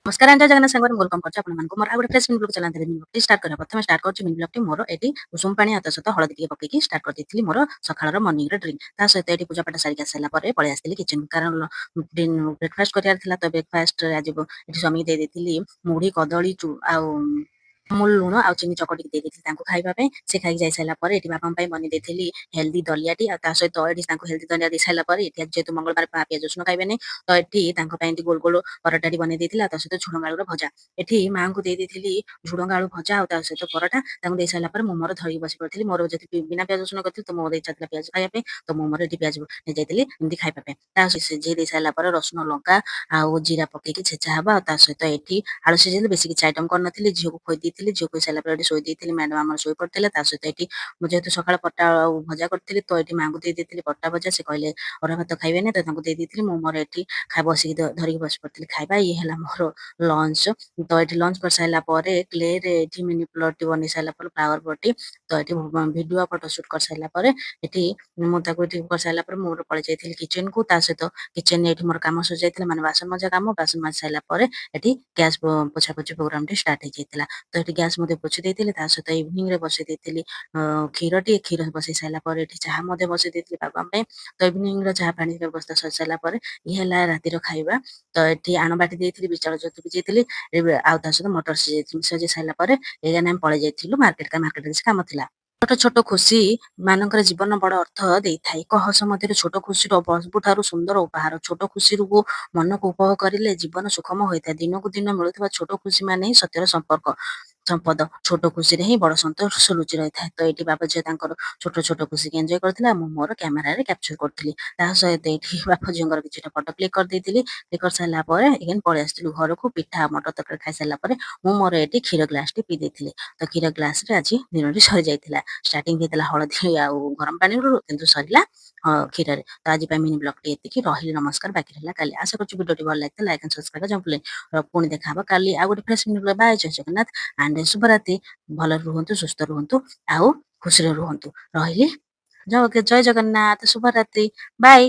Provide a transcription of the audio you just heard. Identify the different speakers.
Speaker 1: ନମସ୍କାର ଆଣ୍ଟି ଜଗନ୍ନାଥ ସାଙ୍ଗରେ ମୁଁ ୱେଲକମ୍ କରୁଛି ଆପଣମାନଙ୍କୁ ମୋର ଆଉ ଗୋଟେ ଫ୍ରେଶ୍ ମିନି ବ୍ଲଗ୍ ଚଲାନ୍ତି ମିନି ବ୍ଲଗ୍ଟି ଷ୍ଟାର୍ଟ କରିବା ପ୍ରଥମେ ଷ୍ଟାର୍ଟ କରୁଛି ମିନି ବ୍ଲଗ୍ଟି ମୋର ଏଠି ଉଷୁମ ପାଣି ଆଉ ତା ସହିତ ହଳଦୀ ଟିକେ ପକେଇକି ଷ୍ଟାର୍ଟ କରିଦେଇଥିଲି ମୋର ସକାଳର ମର୍ଣ୍ଣିଂର ଡ୍ରିଙ୍କ୍ ତା ସହିତ ଏଠି ପୂଜାପାଠ ସାରିକି ଆସିଲା ପରେ ପଳେଇ ଆସିଥିଲି କିଚେନ୍ କାରଣ ବ୍ରେକଫାଷ୍ଟ କରିବାର ଥିଲା ତ ବ୍ରେକଫାଷ୍ଟ ଆଜି ଏଠି ସ୍ୱାମୀକି ଦେଇ ଦେଇଥିଲି ମୁଢ଼ି କଦଳୀ ଆଉ ଅମୁଲ ଲୁଣ ଆଉ ଚିନି ଚକଟିକି ଦେଇ ଦେଇଥିଲି ତାଙ୍କୁ ଖାଇବା ପାଇଁ ସେ ଖାଇକି ଯାଇ ସାରିଲା ପରେ ଏଠି ବାପାଙ୍କ ପାଇଁ ବନେଇ ଦେଇଥିଲି ହେଲ୍ଦି ଦଲିଆଟି ଆଉ ତା ସହିତ ଏଠି ତାଙ୍କୁ ହେଲ୍ଦି ଦଲିଆ ଦେଇ ସାରିଲା ପରେ ଏଠି ଯେହେତୁ ମଙ୍ଗଳବାର ପିଆଜ ରସୁଣ ଖାଇବେନି ତ ଏଠି ତାଙ୍କ ପାଇଁ ଏଠି ଗୋଲ ଗୋଲ ପରଟାଟି ବନେଇ ଦେଇଥିଲା ତା ସହିତ ଝୁଡଙ୍ଗ ଆଳୁର ଭଜା ଏଠି ମାଙ୍କୁ ଦେଇ ଦେଇଥିଲି ଝୁଡଙ୍ଗ ଆଳୁ ଭଜା ଆଉ ତା ସହିତ ପରଟା ତାଙ୍କୁ ଦେଇ ସାରିଲା ପରେ ମୁଁ ମୋର ଧରିକି ବସି ପଡ଼ିଥିଲି ମୋର ଯଦି ବିନା ପିଆଜ ରସୁଣ କରିଥିଲି ତ ମୋର ଇଚ୍ଛା ଥିଲା ପିଆଜ ଖାଇବା ପାଇଁ ତ ମୁଁ ମୋର ଏଠି ପିଆଜ ନେଇଯାଇଥିଲି ଏମିତି ଖାଇବା ପାଇଁ ତା ସିଝେଇ ଦେଇ ସାରିଲା ପରେ ରସୁଣ ଲଙ୍କା ଆଉ ଜିରା ପକେଇକି ଛେଚା ହବ ଆଉ ତା ସହିତ ଏଠି ଆଳୁ ସିଝେଇଲେ ବେଶୀ କିଛି ଆଇଟମ କରିନଥିଲି ଝିଅକୁ ଖୋଇ ଦେଇଥିଲି ଝିଅ ଖୋଇ ସାରିଲା ପରେ ଏଠି ଶୋଇ ଦେଇଥିଲି ମ୍ୟାଡାମ ଆମର ଶୋଇ ପଡ଼ିଥିଲେ ତା ସହିତ ଏଠି ମୁଁ ଯେହେତୁ ସକାଳେ ପଟା ଆଉ ଭଜା କରିଥିଲି ତ ଏଠି ମାଙ୍କୁ ଦେଇ ଦେଇଥିଲି ପଟା ଭଜା ସେ କହିଲେ ଅରୁଆ ଭାତ ଖାଇବେନି ତ ତାଙ୍କୁ ଦେଇ ଦେଇଥିଲି ମୁଁ ମୋର ଏଠି ବସିକି ଧରିକି ବସି ପଡ଼ିଥିଲି ଖାଇବା ଇଏ ହେଲା ମୋର ଲଞ୍ଚ ତ ଏଠି ଲଞ୍ଚ କରିସାରିଲା ପରେ କ୍ଲେରେ ଏଠି ମିନି ପ୍ଲଟଟି ବନେଇ ସାରିଲା ପରେ ଫ୍ଲାୱାର ପଟି ତ ଏଠି ଭିଡ଼ିଓ ଫଟୋ ସୁଟ୍ କରିସାରିଲା ପରେ ଏଠି ମୁଁ ତାକୁ ଏଠି କରିସାରିଲା ପରେ ମୋର ପଳେଇ ଯାଇଥିଲି କିଚେନକୁ ତା ସହିତ କିଚେନରେ ଏଠି ମୋର କାମ ସରିଯାଇଥିଲା ମାନେ ବାସନ ମଜା କାମ ବାସନ ମାଜି ସାରିଲା ପରେ ଏଠି ଗ୍ୟାସ ପୋଛାପୋଛି ପ୍ରୋଗ୍ରାମଟି ଷ୍ଟାର୍ଟ ହେଇଯାଇଥିଲା ତ ଏଠି ଗ୍ୟାସ ମଧ୍ୟ ପୋଛି ଦେଇଥିଲି ତା ସହିତ ଇଭିନିଂରେ ବସେଇ ଦେଇଥିଲି କ୍ଷୀର ବସେଇ ସାରିଲା ପରେ ଏଠି ଚାହା ମଧ୍ୟ ବସେଇ ଦେଇଥିଲି ବାବାଙ୍କ ପାଇଁ ତ ଇଭିନିଂର ଚାହା ପାଣି ବ୍ୟବସ୍ଥା ସରି ସାରିଲା ପରେ ଇଏ ହେଲା ରାତିର ଖାଇବା ତ ଏଠି ଆଣ ବାଟି ଦେଇଥିଲି ବିଚାଳ ଜନ୍ତୁ ଭିଜେଇଥିଲି ଆଉ ତା ସହିତ ମଟର ସଜେଇ ସାରିଲା ପରେ ଏଇଗାନେ ଆମେ ପଳେଇ ଯାଇଥିଲୁ ମାର୍କେଟରେ କିଛି କାମ ଥିଲା ଛୋଟ ଛୋଟ ଖୁସି ମାନଙ୍କର ଜୀବନ ବଡ ଅର୍ଥ ଦେଇଥାଏ ଏକ ହସ ମଧ୍ୟରେ ଛୋଟ ଖୁସିର ସବୁଠାରୁ ସୁନ୍ଦର ଉପହାର ଛୋଟ ଖୁସିରୁ ମନକୁ ଉପଭୋଗ କରିଲେ ଜୀବନ ସୁଖମ ହୋଇଥାଏ ଦିନକୁ ଦିନ ମିଳୁଥିବା ଛୋଟ ଖୁସି ମାନେ ହିଁ ସତ୍ୟର ସମ୍ପଦ ଛୋଟ ଖୁସିରେ ହିଁ ବଡ ସନ୍ତୋଷ ଲୁଚି ରହିଥାଏ ତ ଏଠି ବାବା ଝିଅ ତାଙ୍କର ଛୋଟ ଛୋଟ ଖୁସିକି ଏନ୍ଜୟ କରିଥିଲା ମୁଁ ମୋର କ୍ୟାମେରାରେ କ୍ୟାପଚର କରୁଥିଲି ତା ସହିତ ଏଠି ବାପା ଝିଅଙ୍କର କିଛିଟା ଫଟୋ କ୍ଲିକ୍ କରିଦେଇଥିଲି କ୍ଲିକ୍ କରିସାରିଲା ପରେ ଏଗେନ୍ ପଳେଇ ଆସିଥିଲୁ ଘରକୁ ପିଠା ମଟର ତରକାରୀ ଖାଇସାରିଲା ପରେ ମୁଁ ମୋର ଏଠି କ୍ଷୀର ଗ୍ଲାସଟି ପିଇ ଦେଇଥିଲି ତ କ୍ଷୀର ଗ୍ଲାସରେ ଆଜି ଦିନଟି ସରିଯାଇଥିଲା ଷ୍ଟାର୍ଟିଂ ହେଇଥିଲା ହଳଦୀ ଆଉ ଗରମ ପାଣିରୁ କିନ୍ତୁ ସରିଲା କ୍ଷୀରରେ ତ ଆଜି ପାଇଁ ମିନି ବ୍ଲଗଟି ଏତିକି ରହିଲି ନମସ୍କାର ବାକି ରହିଲା କାଲି ଆଶା କରୁଛି ଭିଡ଼ିଓଟି ଭଲ ଲାଗିଥିଲା ଲାଇକ୍ ଆଣ୍ଡ ସବସ୍କ୍ରାଇବ ଜମ୍ପଲେ ପୁଣି ଦେଖାହବ କାଲି ଆଉ ଗୋଟେ ଫ୍ରେଶ୍ ମିନି ବ୍ଲଗ ବାଏ ଜୟ ଜଗନ୍ନାଥ ଆଣ୍ଡ ଶୁଭରାତ୍ରି ଭଲରେ ରୁହନ୍ତୁ ସୁସ୍ଥ ରୁହନ୍ତୁ ଆଉ ଖୁସିରେ ରୁହନ୍ତୁ ରହିଲି ଜୟ ଜଗନ୍ନାଥ ଶୁଭରାତ୍ରି ବାଏ।